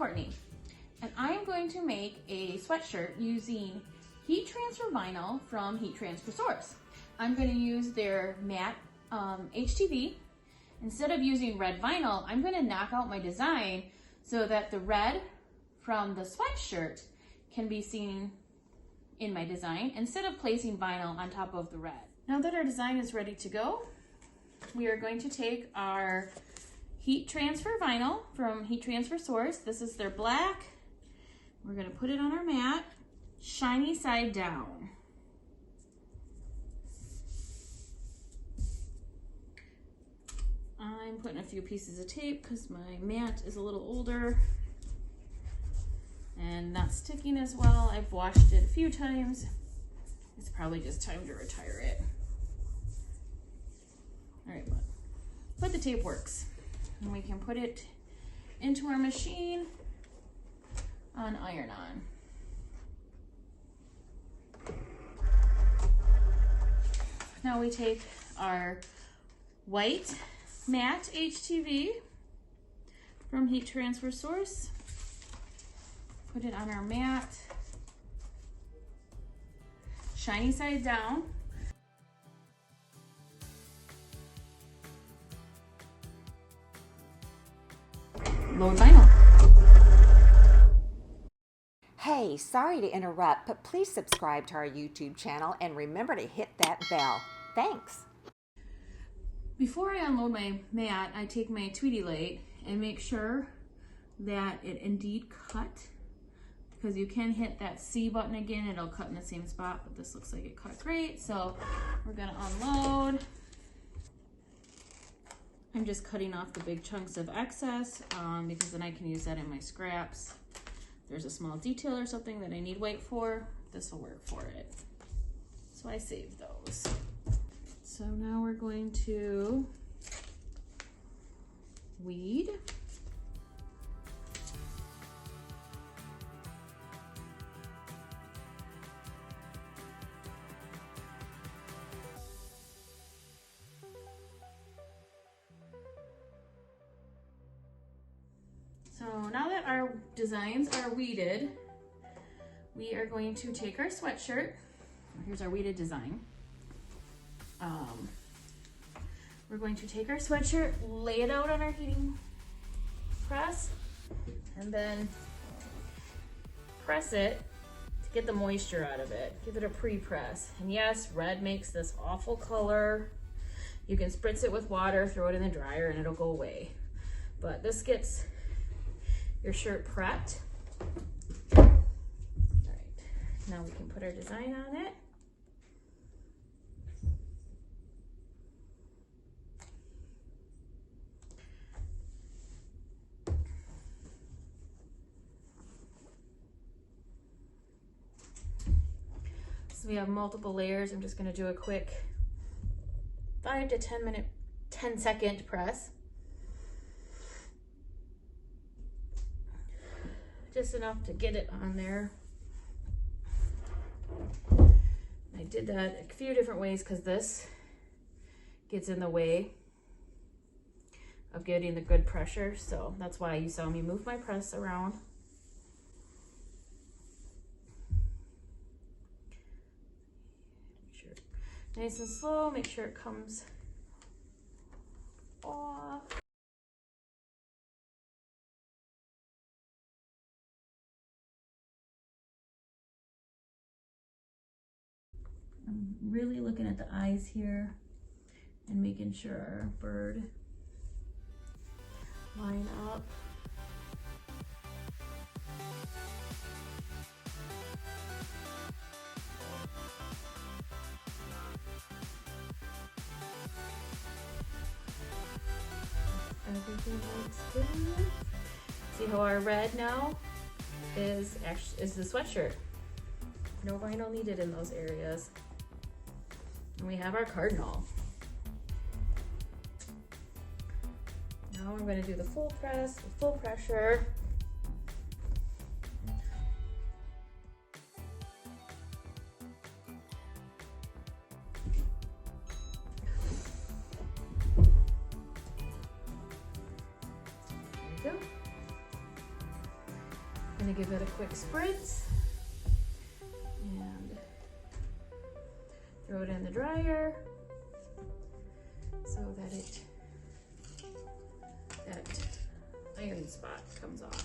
Courtney, and I am going to make a sweatshirt using heat transfer vinyl from Heat Transfer Source. I'm going to use their matte HTV. Instead of using red vinyl, I'm going to knock out my design so that the red from the sweatshirt can be seen in my design instead of placing vinyl on top of the red. Now that our design is ready to go, we are going to take our heat transfer vinyl from Heat Transfer Source. This is their black. We're going to put it on our mat, shiny side down. I'm putting a few pieces of tape because my mat is a little older and not sticking as well. I've washed it a few times. It's probably just time to retire it. All right, but the tape works. And we can put it into our machine on iron-on. Now we take our white matte HTV from Heat Transfer Source, put it on our mat, shiny side down. Load vinyl. Hey, sorry to interrupt, but please subscribe to our YouTube channel and remember to hit that bell. Thanks. Before I unload my mat, I take my Tweety light and make sure that it indeed cut, because you can hit that C button again, it'll cut in the same spot, but this looks like it cut great. So we're gonna unload. I'm just cutting off the big chunks of excess because then I can use that in my scraps. There's a small detail or something that I need white for, this will work for it. So I saved those. So now we're going to weed. So now that our designs are weeded, we are going to take our sweatshirt. Here's our weeded design. We're going to take our sweatshirt, lay it out on our heating press, and then press it to get the moisture out of it. Give it a pre-press. And yes, red makes this awful color. You can spritz it with water, throw it in the dryer, and it'll go away. But this gets your shirt prepped. All right, now we can put our design on it. So we have multiple layers. I'm just gonna do a quick 5 to 10 second press. Just enough to get it on there. I did that a few different ways because this gets in the way of getting the good pressure. So that's why you saw me move my press around. Nice and slow, make sure it comes off. I'm really looking at the eyes here and making sure our bird line up. Everything looks good. See how our red now is the sweatshirt. No vinyl needed in those areas. And we have our cardinal. Now I'm going to do the full press with full pressure. There we go. gonna give it a quick spritz and throw it in the dryer so that that iron spot comes off.